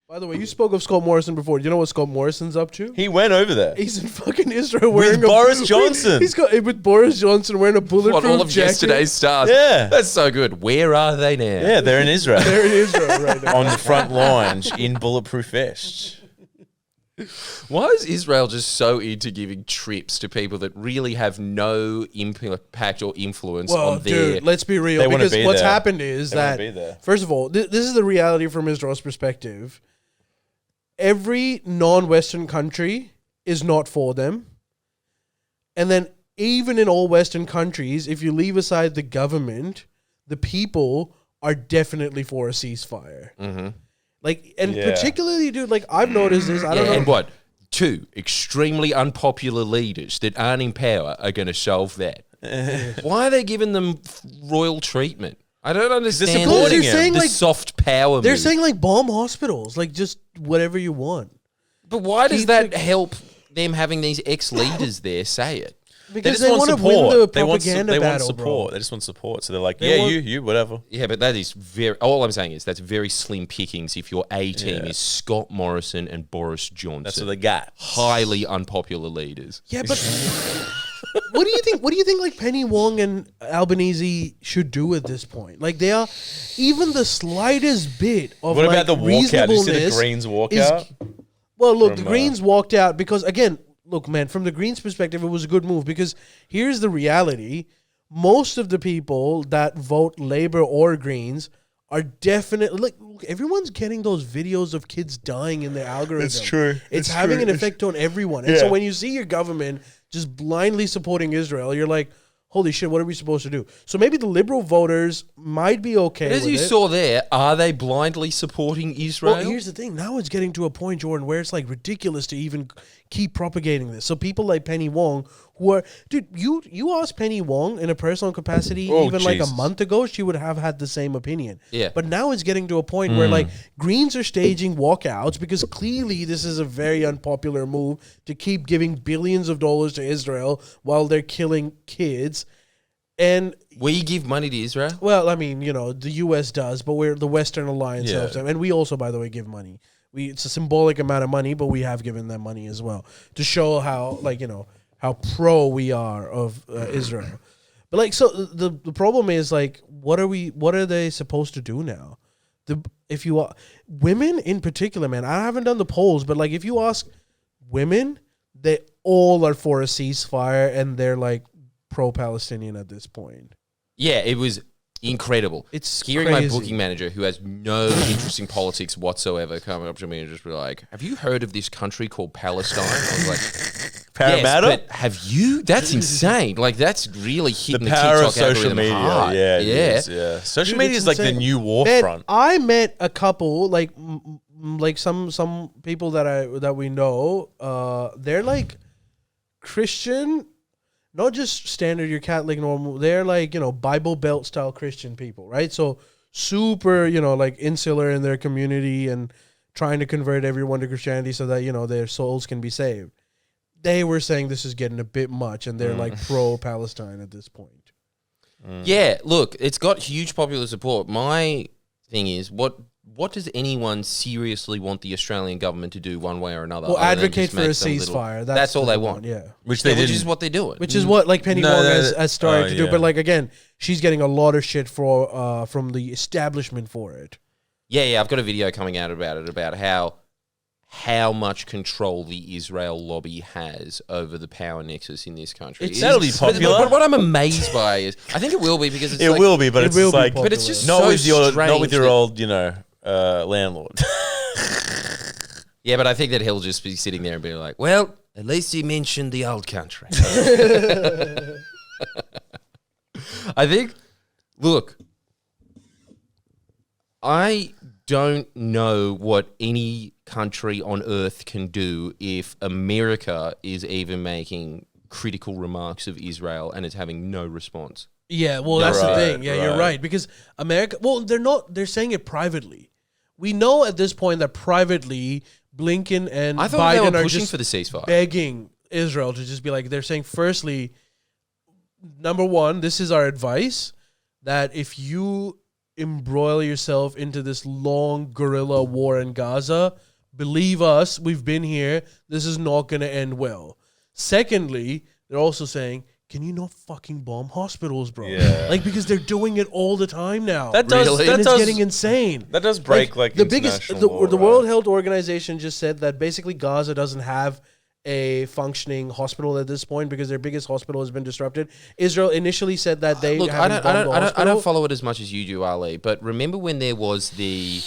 By the way, you spoke of Scott Morrison before. Do you know what Scott Morrison's up to? He went over there. He's in fucking Israel wearing Boris Johnson. He's got with Boris Johnson wearing a bulletproof all of jacket. yesterday's stars. Yeah. That's so good. Where are they now? Yeah, they're in Israel. They're in Israel right now. On the front lines in bulletproof vests. Why is Israel just so into giving trips to people that really have no impact or influence on their... Dude, let's be real. They wanna Because be what's there. happened is They wanna that, be there. first of all, this is the reality from Israel's perspective. Every non-Western country is not for them. And then even in all Western countries, if you leave aside the government, the people are definitely for a ceasefire. Mm-hmm. Like, and Yeah. particularly, dude, like, I've noticed this. I don't know. And what? Two extremely unpopular leaders that aren't in power are going to solve that. Why are they giving them royal treatment? I don't understand. They're supporting They're saying, the like, soft power they're move. saying, like, bomb hospitals. Like, just whatever you want. But why does Keep that the- help them having these ex-leaders there say it? Because They just want want to win support. the They want propaganda battle, support. bro. They just want support. So they're like, They yeah, want- you, whatever. Yeah, but that is very... All I'm saying is that's very slim pickings if your A-team Yeah. is Scott Morrison and Boris Johnson. That's what they got. Highly unpopular leaders. Yeah, but what do you think? What do you think? Like Penny Wong and Albanese should do at this point? Like they are, even the slightest bit of What like about the walkout? Did you see the reasonableness Greens is- walkout? Well, look, the From, Greens walked out because again, look, man, from the Greens' perspective, it was a good move because here's the reality: most of the people that vote Labour or Greens are definitely like look, everyone's getting those videos of kids dying in their algorithm. It's true. It's It's having true. an effect on everyone. And so Yeah. when you see your government just blindly supporting Israel, you're like, holy shit, what are we supposed to do? So maybe the liberal voters might be okay As with you it. saw there, are they blindly supporting Israel? Well, here's the thing. Now it's getting to a point, Jordan, where it's like ridiculous to even keep propagating this. So people like Penny Wong, who are, dude, you asked Penny Wong in a personal capacity Oh, even like a Jesus. month ago, she would have had the same opinion. Yeah. But now it's getting to a point where like Greens are staging walkouts because clearly this is a very unpopular move to keep giving billions of dollars to Israel while they're killing kids. And we give money to Israel? well, I mean, you know, the U.S. does, but we're the Western Alliance Yeah. helps them, and we also, by the way, give money. It's a symbolic amount of money, but we have given them money as well to show how, like, you know, how pro we are of Israel. But like, so the problem is like, what are they supposed to do now? If you women in particular, man, I haven't done the polls, but like, if you ask women, they all are for a ceasefire, and they're like pro-Palestinian at this point. Yeah, it was incredible. It's hearing crazy. my booking manager, who has no interest in politics whatsoever, coming up to me and just be like, "Have you heard of this country called Palestine?" I was like, Parramatta? "Yes, but have you? That's insane. Like that's really The hitting the, power TikTok of social algorithm media. hard. Yeah, yeah. it is, yeah. Social Dude, media it's is like the insane. new war Man, front. I met a couple, like like some people that we know. They're like Christian, not just standard your Catholic normal. They're like, you know, Bible Belt style Christian people, right? So super, you know, like insular in their community and trying to convert everyone to Christianity so that, you know, their souls can be saved. They were saying this is getting a bit much, and they're like pro-Palestine at this point. Yeah, look, it's got huge popular support. My thing is, what does anyone seriously want the Australian government to do one way or another? Well, other than advocate just for a make some little- ceasefire. That's all the they one, want. yeah. Which they Yeah, which didn't. is what they're doing. Which is what like Penny No, Wong no, has started to do. yeah. But like again, she's getting a lot of shit for from the establishment for it. Yeah, I've got a video coming out about it, about how much control the Israel lobby has over the power nexus in this country. That'll be popular. But what I'm amazed by is, I think it will be because it's It like, will be, but It it's will just be like, popular. but it's just not so with your strange that- old, landlord. Yeah, but I think that he'll just be sitting there and be like, well, at least he mentioned the old country. I think, look, I don't know what any country on earth can do if America is even making critical remarks of Israel and it's having no response. Yeah, well, that's the Right, thing. Yeah, you're right. right. Because America, well, they're saying it privately. We know at this point that privately, Blinken and I thought they Biden were are pushing just for the ceasefire. begging Israel to just be like, they're saying, firstly, number one, this is our advice, that if you embroil yourself into this long guerrilla war in Gaza. Believe us, we've been here. This is not going to end well. Secondly, they're also saying, can you not fucking bomb hospitals, bro? Yeah. Like, because they're doing it all the time now. That does. Really? That And it's does. getting insane. That does break like the biggest. international law, The right? World Health Organization just said that basically Gaza doesn't have a functioning hospital at this point because their biggest hospital has been disrupted. Israel initially said that they Look, haven't bombed the I hospital. don't follow it as much as you do, Ali. But remember when there was the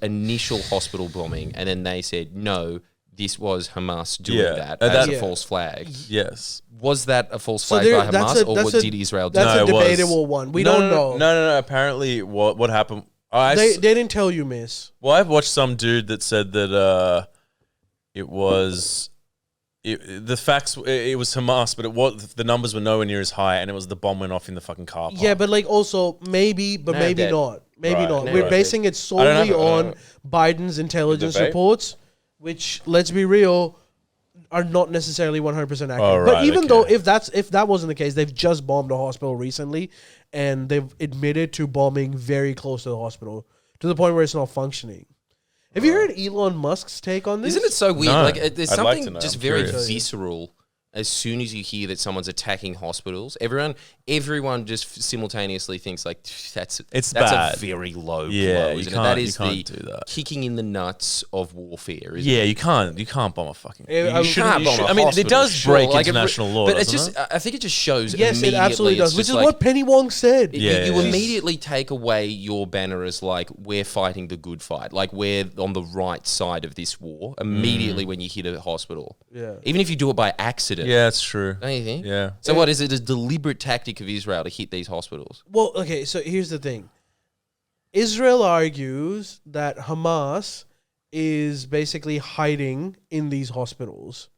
initial hospital bombing, and then they said no, this was Hamas doing Yeah. that as Yeah. a false flag. Yes. Was that a false So flag there- by that's Hamas, a- or that's what a- did Israel do? That's No, a it was. debatable one. We don't know. No. Apparently, what happened? They didn't tell you, miss. Well, I've watched some dude that said that it was the facts. It was Hamas, but the numbers were nowhere near as high, and it was the bomb went off in the fucking car park. Yeah, but like also maybe, but No, maybe that- not. Maybe Right. not. No, We're right. basing it I don't solely know. on Biden's intelligence Debate? reports, which, let's be real, are not necessarily 100% accurate. Oh, But right, even okay. though if that wasn't the case, they've just bombed a hospital recently, and they've admitted to bombing very close to the hospital to the point where it's not functioning. Have you heard Elon Musk's take on this? Isn't it so weird? No. Like, there's I'd like something to know. just I'm very curious. visceral. As soon as you hear that someone's attacking hospitals, everyone just simultaneously thinks like that's bad. a very low Yeah, blow, you isn't it? can't- That you is can't the do that. kicking in the nuts of warfare. Isn't Yeah, it? you can't bomb a fucking. Yeah, You shouldn't. Can't You bomb should, a I mean, it hospital, does sure. break Like, international law, but it's doesn't just. I think it just shows. Yes, it absolutely does, it's which just is what Penny Wong said. Yeah, you yeah. immediately take away your banner as like we're fighting the good fight, like we're on the right side of this war. Immediately when you hit a hospital, Yeah. even if you do it by accident, Yeah, it's true. don't you think? Yeah. So what is it? A deliberate tactic of Israel to hit these hospitals? Well, okay, so here's the thing. Israel argues that Hamas is basically hiding in these hospitals.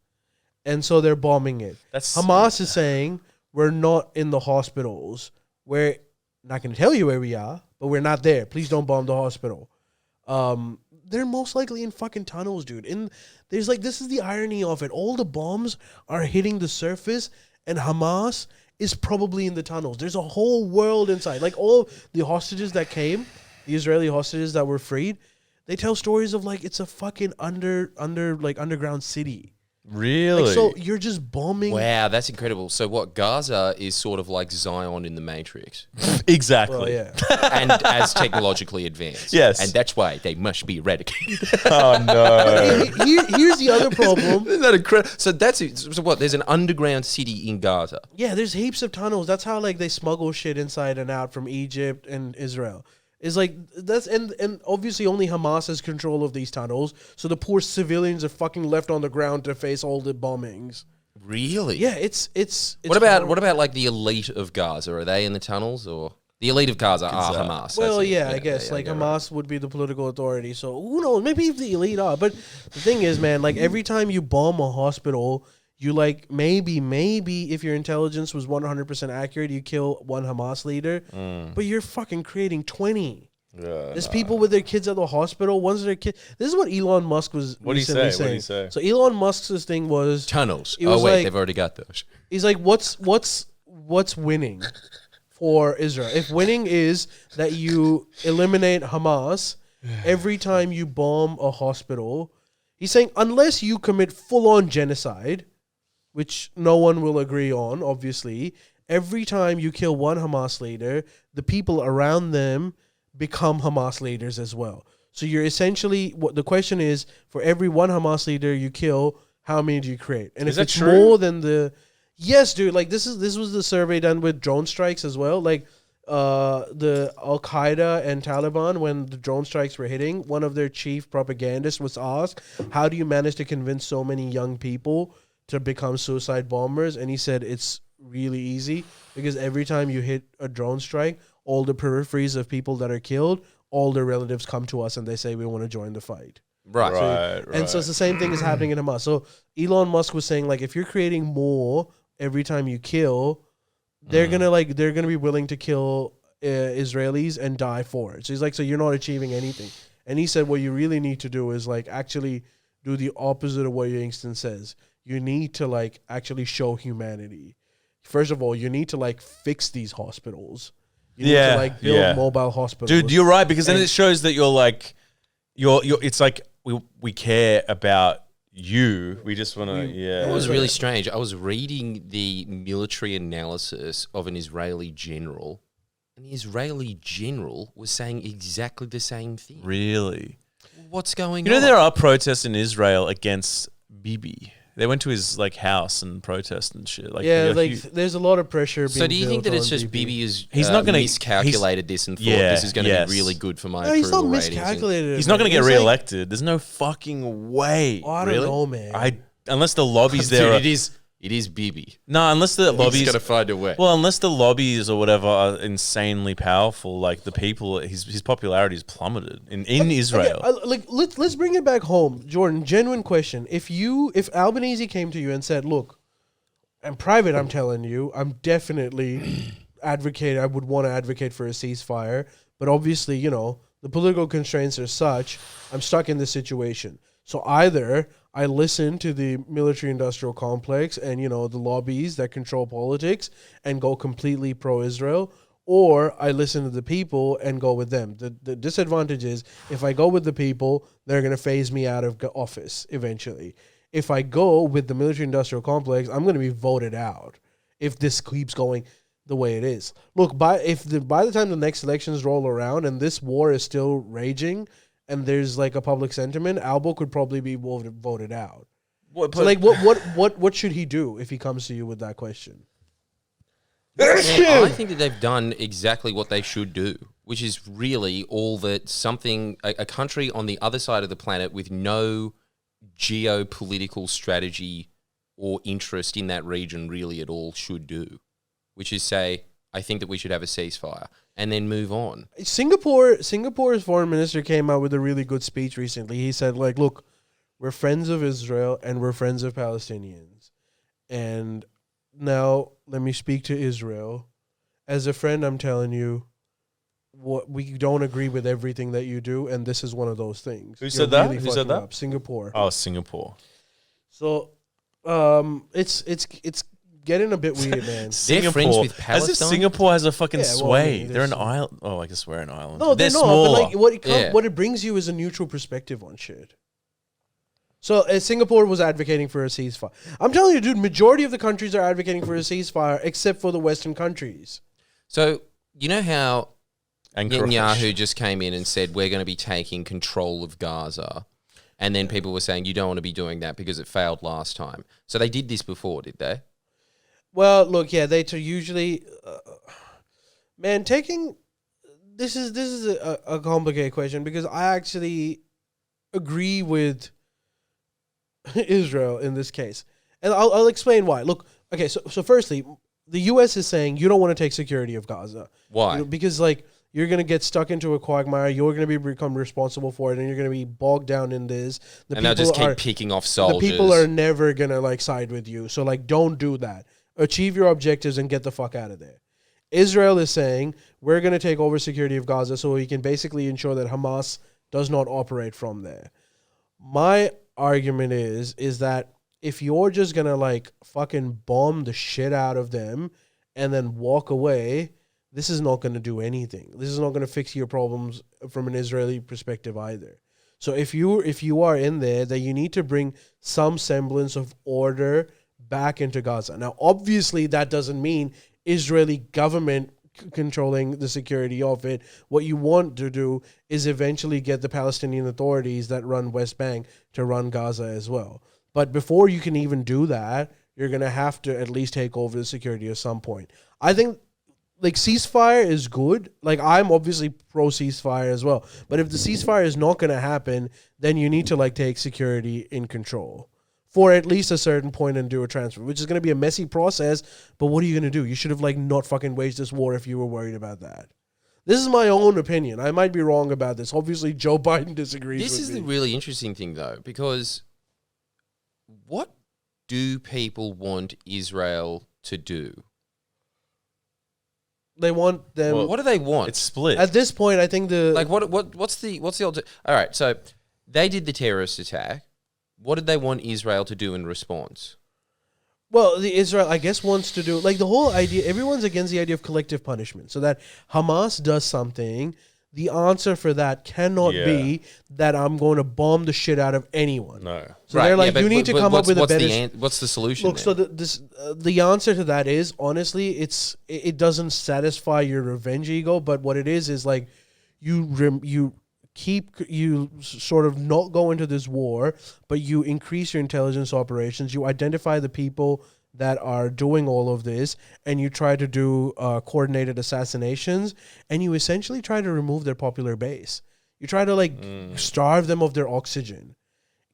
And so they're bombing it. Hamas is saying we're not in the hospitals. We're not going to tell you where we are, but we're not there. Please don't bomb the hospital. They're most likely in fucking tunnels, dude. There's like, this is the irony of it. All the bombs are hitting the surface, and Hamas is probably in the tunnels. There's a whole world inside. Like all the hostages that came, the Israeli hostages that were freed, they tell stories of like it's a fucking underground city. Really? Like, so you're just bombing. Wow, that's incredible. So what? Gaza is sort of like Zion in the Matrix, Exactly. Well, yeah. and as technologically advanced. Yes. and that's why they must be eradicated. Oh no. Here's the other problem. Isn't that incredible? So that's it. So what? There's an underground city in Gaza. Yeah, there's heaps of tunnels. That's how like they smuggle shit inside and out from Egypt and Israel. It's like that's and obviously only Hamas has control of these tunnels. So the poor civilians are fucking left on the ground to face all the bombings. Really? Yeah, it's What about like the elite of Gaza? Are they in the tunnels, or the elite of Gaza are Hamas? Well, That's it. yeah, I guess like right. Hamas would be the political authority. So who knows? Maybe if the elite are. But the thing is, man, like every time you bomb a hospital, you like maybe if your intelligence was 100% accurate, you kill one Hamas leader, but you're fucking creating 20. There's people with their kids at the hospital. One's their kid. This is what Elon Musk was What'd he recently say? saying. What'd he say? So Elon Musk's thing was Tunnels. It was like- they've already got those. he's like, what's winning for Israel? If winning is that you eliminate Hamas every time you bomb a hospital, he's saying unless you commit full-on genocide, which no one will agree on, obviously, every time you kill one Hamas leader, the people around them become Hamas leaders as well. So you're essentially, what the question is, for every one Hamas leader you kill, how many do you create? And Is if that it's true? more than yes, dude, like this was the survey done with drone strikes as well. Like the Al-Qaeda and Taliban, when the drone strikes were hitting, one of their chief propagandists was asked, how do you manage to convince so many young people to become suicide bombers? And he said it's really easy because every time you hit a drone strike, all the peripheries of people that are killed, all their relatives come to us and they say we want to join the fight. Right. And so it's the same thing is happening in Hamas. So Elon Musk was saying like if you're creating more every time you kill, they're gonna be willing to kill Israelis and die for it. So he's like, so you're not achieving anything. And he said what you really need to do is like actually do the opposite of what your instinct says. You need to like actually show humanity. First of all, you need to like fix these hospitals. You need to like build mobile hospitals. Dude, you're right, because then it shows that you're like, it's like we care about you. We just want to, It was really strange. I was reading the military analysis of an Israeli general, and the Israeli general was saying exactly the same thing. Really? What's going on? You know, there are protests in Israel against Bibi. They went to his like house and protest and shit. Like, there's a lot of pressure. So do you think that it's just Bibi is he's not going to miscalculated this and thought this is going to be really good for my approval he's not ratings? miscalculated. He's not going to get reelected. There's no fucking way. I don't know, man. Unless the lobbies there. Dude, it is Bibi. No, unless the lobbies. He's got to find a way. Well, unless the lobbies or whatever are insanely powerful, like the people, his popularity is plummeted in Israel. Okay, let's bring it back home, Jordan. Genuine question: If Albanese came to you and said, "Look, I'm private. I'm telling you, I'm definitely advocate. I would want to advocate for a ceasefire, but obviously, the political constraints are such. I'm stuck in this situation. So either I listen to the military-industrial complex and, the lobbies that control politics and go completely pro-Israel, or I listen to the people and go with them. The disadvantage is if I go with the people, they're going to phase me out of office eventually. If I go with the military-industrial complex, I'm going to be voted out if this keeps going the way it is. Look, by the time the next elections roll around and this war is still raging, and there's like a public sentiment, Albo could probably be voted out. What should he do if he comes to you with that question? I think that they've done exactly what they should do, which is really all that a country on the other side of the planet with no geopolitical strategy or interest in that region really at all should do, which is say, I think that we should have a ceasefire and then move on. Singapore's foreign minister came out with a really good speech recently. He said, like, look, we're friends of Israel and we're friends of Palestinians. And now let me speak to Israel. As a friend, I'm telling you, we don't agree with everything that you do, and this is one of those things. Who said that? Who said that? Up. Singapore. Oh, Singapore. So, it's getting a bit weird, man. They're friends with Palestine? As if Singapore has a fucking sway. Well, they're an island. Oh, I guess we're an island. No, they're not. small. But like, what it brings you is a neutral perspective on shit. So Singapore was advocating for a ceasefire. I'm telling you, dude, majority of the countries are advocating for a ceasefire except for the Western countries. So, you know how Netanyahu just came in and said, we're going to be taking control of Gaza. And then people were saying, you don't want to be doing that because it failed last time. So they did this before, did they? Well, look, yeah, they usually, man, this is a complicated question because I actually agree with Israel in this case, and I'll explain why. Look, okay, so firstly, the U.S. is saying you don't want to take security of Gaza. Why? Because like you're gonna get stuck into a quagmire. You're gonna become responsible for it, and you're gonna be bogged down in this. And they'll just keep picking off soldiers. The people are never gonna like side with you. So like, don't do that. Achieve your objectives and get the fuck out of there. Israel is saying we're going to take over security of Gaza so we can basically ensure that Hamas does not operate from there. My argument is that if you're just going to like fucking bomb the shit out of them and then walk away, this is not going to do anything. This is not going to fix your problems from an Israeli perspective either. So if you are in there, that you need to bring some semblance of order back into Gaza. Now, obviously, that doesn't mean Israeli government controlling the security of it. What you want to do is eventually get the Palestinian authorities that run West Bank to run Gaza as well. But before you can even do that, you're going to have to at least take over the security at some point. I think like ceasefire is good. Like I'm obviously pro ceasefire as well. But if the ceasefire is not going to happen, then you need to like take security in control for at least a certain point and do a transfer, which is going to be a messy process. But what are you going to do? You should have like not fucking waged this war if you were worried about that. This is my own opinion. I might be wrong about this. Obviously, Joe Biden disagrees with me. This is the really interesting thing, though, because what do people want Israel to do? They want them. Well, what do they want? It's split. At this point, I think what's the all right, so they did the terrorist attack. What did they want Israel to do in response? Well, the Israel, I guess, wants to do like the whole idea. Everyone's against the idea of collective punishment, so that Hamas does something. The answer for that cannot be that I'm going to bomb the shit out of anyone. No. So they're like, you need to come up with a better. What's the solution? Look, so the answer to that is honestly, it doesn't satisfy your revenge ego, but what it is like you sort of not go into this war, but you increase your intelligence operations. You identify the people that are doing all of this, and you try to do coordinated assassinations, and you essentially try to remove their popular base. You try to starve them of their oxygen.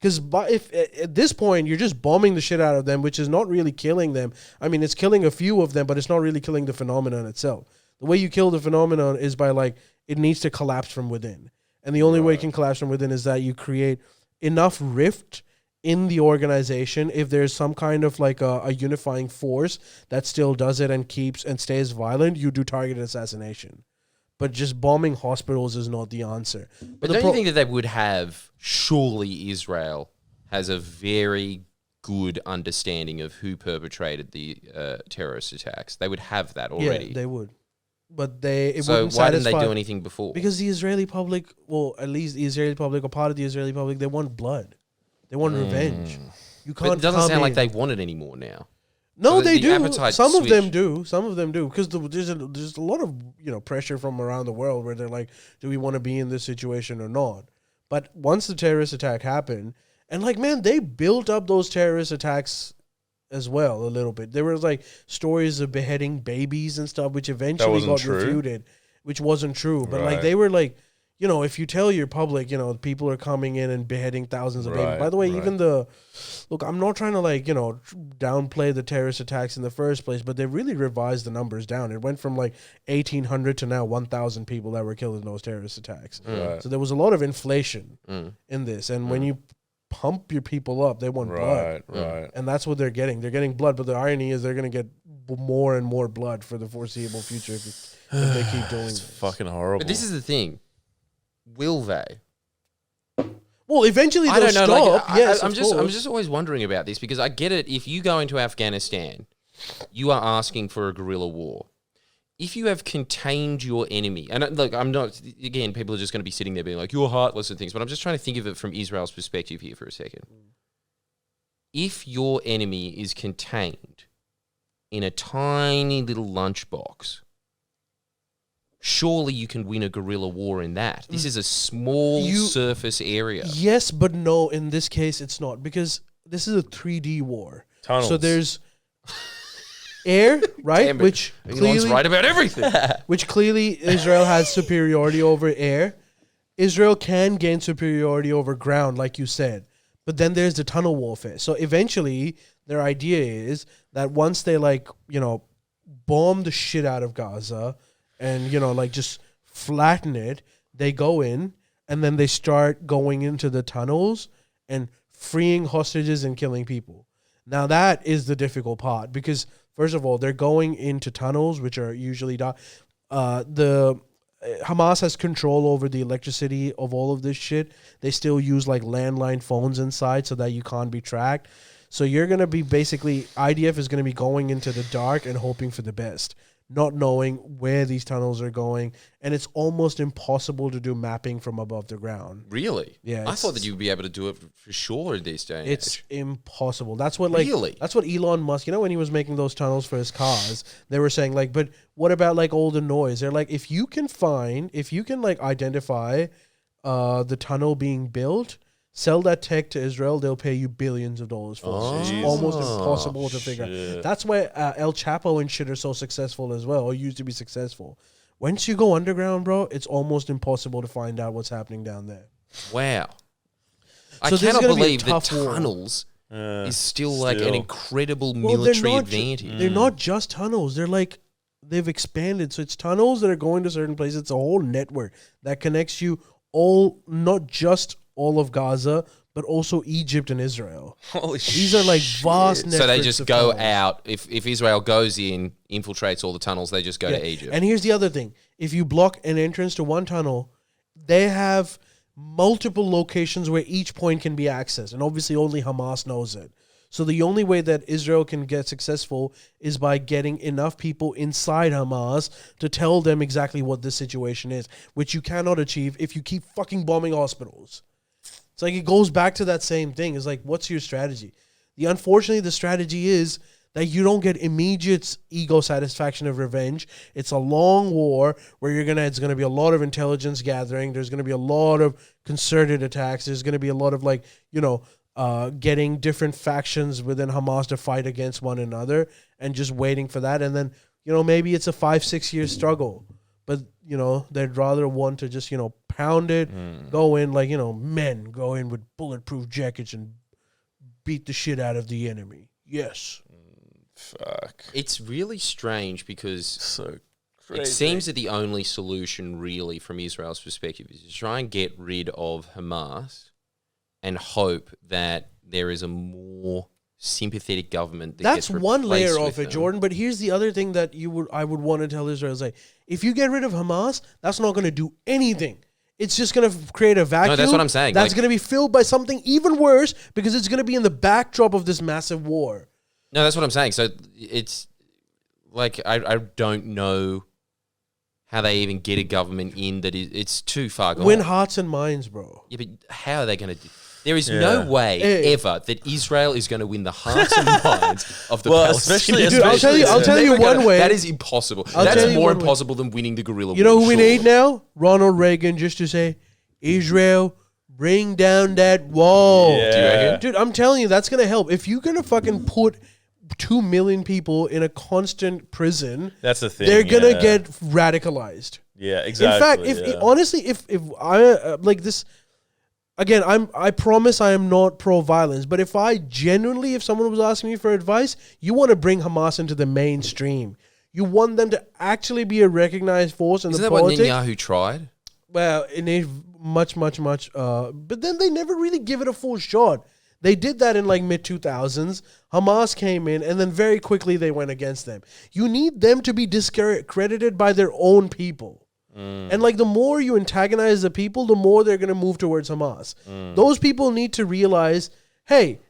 Because if at this point you're just bombing the shit out of them, which is not really killing them. I mean, it's killing a few of them, but it's not really killing the phenomenon itself. The way you kill the phenomenon is by it needs to collapse from within. And the only way it can collapse from within is that you create enough rift in the organization. If there's some kind of a unifying force that still does it and keeps and stays violent, you do targeted assassination. But just bombing hospitals is not the answer. But don't you think that they would have, surely Israel has a very good understanding of who perpetrated the terrorist attacks? They would have that already. Yeah, they would. But so wouldn't why satisfy, didn't they do anything before? Because the Israeli public, well, at least the Israeli public or part of the Israeli public, they want blood. They want revenge. You can't. But it doesn't sound like they want it anymore now. No, So they do. appetite Some of them switch. do. Some of them do. Because there's a lot of pressure from around the world where they're like, do we want to be in this situation or not? But once the terrorist attack happened, and man, they built up those terrorist attacks as well a little bit. There was stories of beheading babies and stuff, which eventually got refuted, which wasn't true. But they were if you tell your public, people are coming in and beheading thousands of babies. By the way, even I'm not trying to downplay the terrorist attacks in the first place, but they really revised the numbers down. It went from 1,800 to now 1,000 people that were killed in those terrorist attacks. So there was a lot of inflation in this. And when you pump your people up, they want blood. Right. And that's what they're getting. They're getting blood, but the irony is they're going to get more and more blood for the foreseeable future if they keep doing this. It's fucking horrible. But this is the thing. Will they? Well, eventually they'll stop. Yes, I'm just always wondering about this because I get it. If you go into Afghanistan, you are asking for a guerrilla war. If you have contained your enemy, and look, I'm not, again, people are just going to be sitting there being like, you're heartless and things, but I'm just trying to think of it from Israel's perspective here for a second. If your enemy is contained in a tiny little lunchbox, surely you can win a guerrilla war in that. This is a small surface area. Yes, but no, in this case it's not, because this is a 3D war. Tunnels. So there's air, right? Damn it. Which Elon's clearly, right about everything. which clearly Israel has superiority over air. Israel can gain superiority over ground, like you said. But then there's the tunnel warfare. So eventually their idea is that once they bomb the shit out of Gaza and, just flatten it, they go in and then they start going into the tunnels and freeing hostages and killing people. Now that is the difficult part because, first of all, they're going into tunnels, which are usually the Hamas has control over the electricity of all of this shit. They still use landline phones inside so that you can't be tracked. So you're going to be IDF is going to be going into the dark and hoping for the best, not knowing where these tunnels are going. And it's almost impossible to do mapping from above the ground. Really? Yeah. I thought that you'd be able to do it for sure these days. It's impossible. That's what Really? That's what Elon Musk, when he was making those tunnels for his cars, they were saying but what about all the noise? They're if you can identify the tunnel being built, sell that tech to Israel, they'll pay you billions of dollars for it. It's almost impossible to figure out. That's why El Chapo and shit are so successful as well, or used to be successful. Once you go underground, bro, it's almost impossible to find out what's happening down there. Wow. So I cannot believe that tough war. tunnels is still an incredible Well, military advantage. They're not just tunnels. They're they've expanded. So it's tunnels that are going to certain places. It's a whole network that connects you not just all of Gaza, but also Egypt and Israel. Holy shit. These are vast networks. So they just go tunnels. out. If Israel goes in, infiltrates all the tunnels, they just go to Egypt. And here's the other thing. If you block an entrance to one tunnel, they have multiple locations where each point can be accessed. And obviously only Hamas knows it. So the only way that Israel can get successful is by getting enough people inside Hamas to tell them exactly what this situation is, which you cannot achieve if you keep fucking bombing hospitals. It's like it goes back to that same thing. It's like, what's your strategy? Unfortunately, the strategy is that you don't get immediate ego satisfaction of revenge. It's a long war where it's going to be a lot of intelligence gathering. There's going to be a lot of concerted attacks. There's going to be a lot of getting different factions within Hamas to fight against one another and just waiting for that. And then, maybe it's a 5-6 year struggle, but they'd rather want to just, pound it, go in men go in with bulletproof jackets and beat the shit out of the enemy. Yes. Fuck. It's really strange because So crazy. it seems that the only solution really from Israel's perspective is to try and get rid of Hamas and hope that there is a more sympathetic government that That's gets one layer replaced of with it, them. Jordan. But here's the other thing that I would want to tell Israel is like, if you get rid of Hamas, that's not going to do anything. It's just going to create a vacuum. No, that's what I'm saying. That's going to be filled by something even worse because it's going to be in the backdrop of this massive war. No, that's what I'm saying. So it's like I don't know how they even get a government in that it's too far gone. Win hearts and minds, bro. Yeah, but how are they going to do? There is no way ever that Israel is going to win the hearts and minds of the Palestinians. Dude, I'll tell you one way. That is impossible. I'll tell That's you more one way. impossible than winning the guerrilla war. You know who we surely. need now? Ronald Reagan, just to say, Israel, bring down that wall. Yeah. Do you reckon? Dude, I'm telling you, that's going to help. If you're going to fucking put 2 million people in a constant prison, That's the thing. they're going to get radicalized. Yeah, exactly. In fact, honestly, if I like this, again, I promise I am not pro-violence, but if someone was asking me for advice, you want to bring Hamas into the mainstream. You want them to actually be a recognized force in Isn't the that politics. what Netanyahu tried? Well, in a much, but then they never really give it a full shot. They did that in mid-2000s. Hamas came in, and then very quickly they went against them. You need them to be discredited by their own people. And the more you antagonize the people, the more they're going to move towards Hamas. Those people need to realize, hey,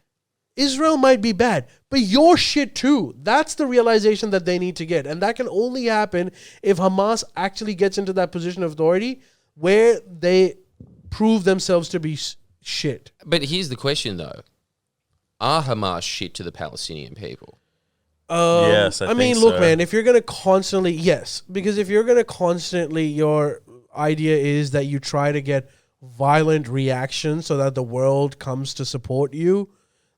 Israel might be bad, but you're shit too. That's the realization that they need to get. And that can only happen if Hamas actually gets into that position of authority where they prove themselves to be shit. But here's the question, though. Are Hamas shit to the Palestinian people? Yes, I mean, think look, so. man, if you're going to constantly, yes, because if you're going to constantly, your idea is that you try to get violent reactions so that the world comes to support you,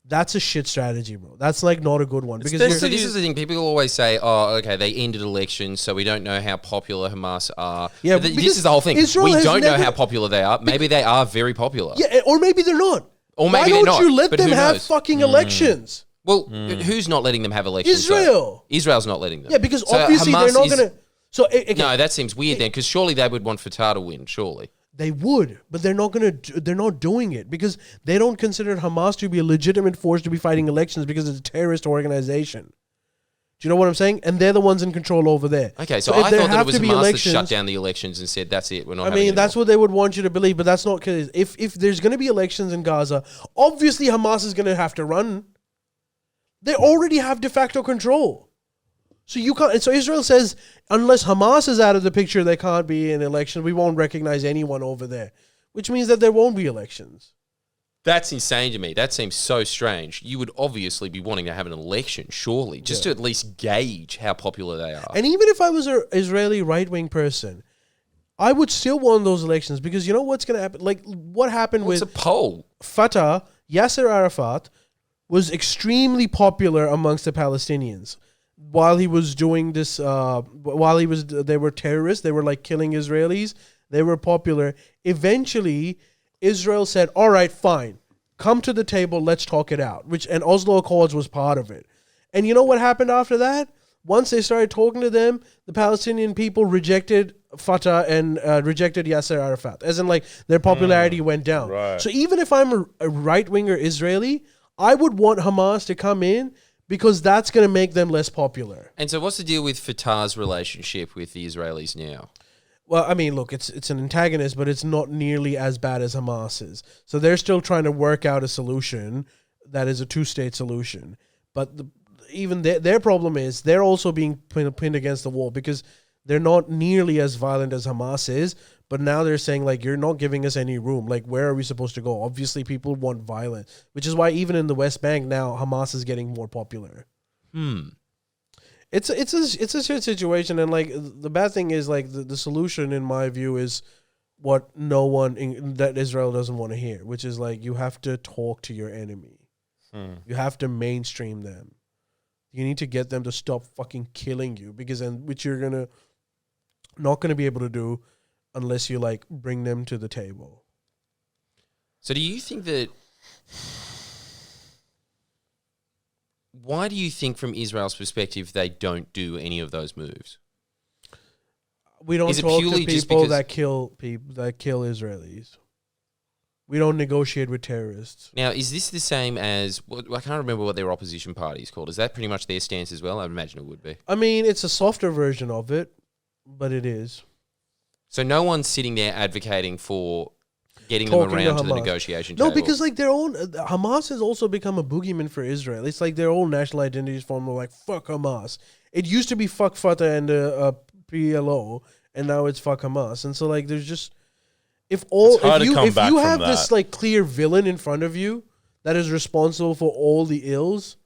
that's a shit strategy, bro. That's not a good one. Because So this is the thing. People always say, oh, okay, they ended elections, so we don't know how popular Hamas are. Yeah, But this because is the whole thing. Israel We has don't know never- how popular they are. Maybe they are very popular. yeah, or maybe they're not. Or Why maybe they're don't not, you let but them who have knows? fucking elections? Well, who's not letting them have elections? Israel. Israel's not letting them. Yeah, because So obviously Hamas they're not is- going to. So again, No, that seems weird then, because surely they would want Fatah to win, surely. they would, but they're not going to. They're not doing it because they don't consider Hamas to be a legitimate force to be fighting elections because it's a terrorist organization. Do you know what I'm saying? And they're the ones in control over there. Okay, so if I there thought that have it was to be Hamas that elections- shut down the elections and said, that's it, we're not I having mean, that's anymore." what they would want you to believe, but that's not because if there's going to be elections in Gaza, obviously Hamas is going to have to run. They already have de facto control. So you can't. And so Israel says, unless Hamas is out of the picture, there can't be an election. We won't recognize anyone over there, which means that there won't be elections. That's insane to me. That seems so strange. You would obviously be wanting to have an election, surely, just to at least gauge how popular they are. And even if I was an Israeli right-wing person, I would still want those elections because you know what's going to happen? Like what happened What's with a poll? Fatah, Yasser Arafat was extremely popular amongst the Palestinians while he was doing this. They were terrorists. They were killing Israelis. They were popular. Eventually, Israel said, "All right, fine, come to the table. Let's talk it out." And Oslo Accords was part of it. And you know what happened after that? Once they started talking to them, the Palestinian people rejected Fatah and rejected Yasser Arafat. As in, their popularity went down. Right. So even if I'm a right-winger Israeli, I would want Hamas to come in because that's going to make them less popular. And so what's the deal with Fatah's relationship with the Israelis now? Well, I mean, look, it's an antagonist, but it's not nearly as bad as Hamas's. So they're still trying to work out a solution that is a two-state solution. But even their problem is they're also being pinned against the wall because they're not nearly as violent as Hamas is. But now they're saying, like, you're not giving us any room. Like, where are we supposed to go? Obviously, people want violence, which is why even in the West Bank now, Hamas is getting more popular. It's a shit situation, and like the bad thing is like the solution in my view is what that Israel doesn't want to hear, which is like you have to talk to your enemy. You have to mainstream them. You need to get them to stop fucking killing you, because which you're not gonna be able to do unless you like bring them to the table. So do you think that? Why do you think, from Israel's perspective, they don't do any of those moves? We don't talk to people that kill Israelis. We don't negotiate with terrorists. Now, is this the same as... I can't remember what their opposition party is called. Is that pretty much their stance as well? I would imagine it would be. I mean, it's a softer version of it, but it is. So no one's sitting there advocating for getting them around to the negotiation table? No, because like their own... Hamas has also become a boogeyman for Israel. It's like their own national identity is formed of like, fuck Hamas. It used to be fuck Fatah and PLO, and now it's fuck Hamas. And so like there's just... If you have this like clear villain in front of you that is responsible for all the ills,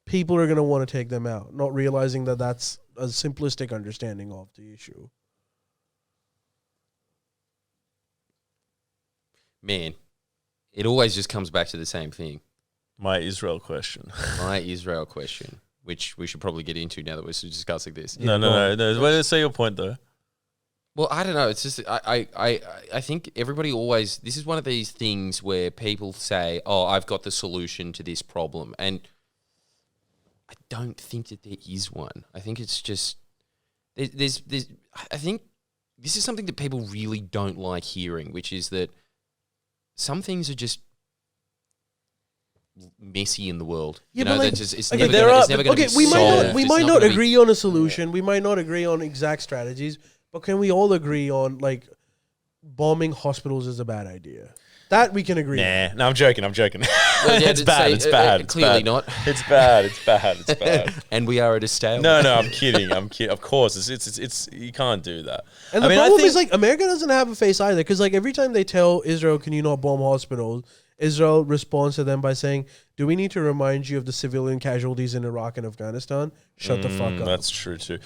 people are going to want to take them out, not realizing that that's a simplistic understanding of the issue. Man, it always just comes back to the same thing. My Israel question. Which we should probably get into now that we're discussing this. No. Let's say your point though. Well, I don't know. It's just I think everybody always... This is one of these things where people say, oh, I've got the solution to this problem. And I don't think that there is one. I think it's just... There's I think this is something that people really don't like hearing, which is that some things are just messy in the world. Yeah, you know, but like, it's never going to be solved. We might not agree on a solution. We might not agree on exact strategies. But can we all agree on, like, bombing hospitals is a bad idea? That we can agree on. No, I'm joking. Well, yeah, it's bad. Clearly not. It's bad. And we are at a stalemate. No, I'm kidding. Of course, it's you can't do that. And the problem is, like, America doesn't have a face either. Because, like, every time they tell Israel, can you not bomb hospitals, Israel responds to them by saying, do we need to remind you of the civilian casualties in Iraq and Afghanistan? Shut the fuck up. That's true too.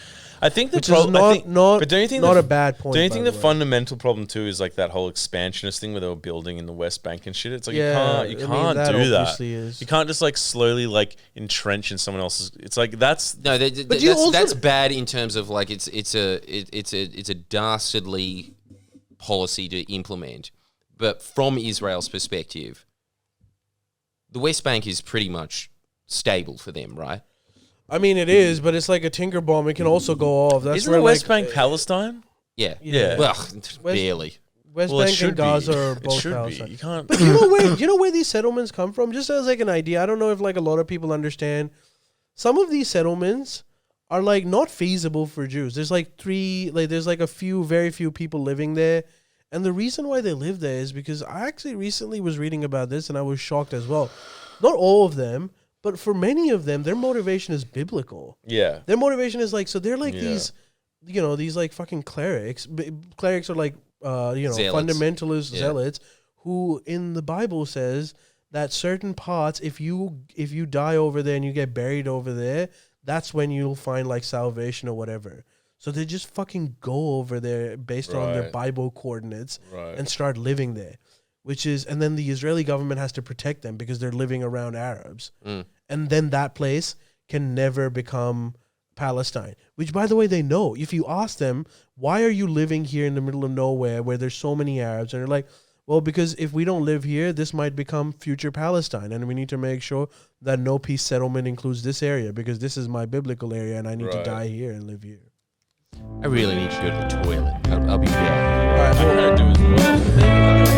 I think the problem, but don't you think not a bad point? Don't you think the fundamental problem too is like that whole expansionist thing where they were building in the West Bank and shit? It's like you can't do that. You can't just like slowly like entrench in someone else's. It's like that's that's bad in terms of like it's a dastardly policy to implement. But from Israel's perspective, the West Bank is pretty much stable for them, right? I mean, it is, but it's like a tinker bomb. It can also go off. Isn't the West Bank Palestine? Yeah. Well, barely. West Bank and Gaza are both Palestine. You can't. But you know where these settlements come from? Just as like an idea, I don't know if like a lot of people understand. Some of these settlements are like not feasible for Jews. There's like there's like very few people living there. And the reason why they live there is because I actually recently was reading about this and I was shocked as well. Not all of them, but for many of them, their motivation is biblical. Yeah. Their motivation is like, so they're like these, these like fucking clerics. Clerics are like, zealots. Fundamentalist zealots who in the Bible says that certain parts, if you die over there and you get buried over there, that's when you'll find like salvation or whatever. So they just fucking go over there based on their Bible coordinates and start living there, and then the Israeli government has to protect them because they're living around Arabs. And then that place can never become Palestine, which by the way, they know. If you ask them, why are you living here in the middle of nowhere where there's so many Arabs? And they're like, well, because if we don't live here, this might become future Palestine. And we need to make sure that no peace settlement includes this area because this is my biblical area and I need to die here and live here. I really need to go to the toilet. I'll be back. All right, I'm going to do as well.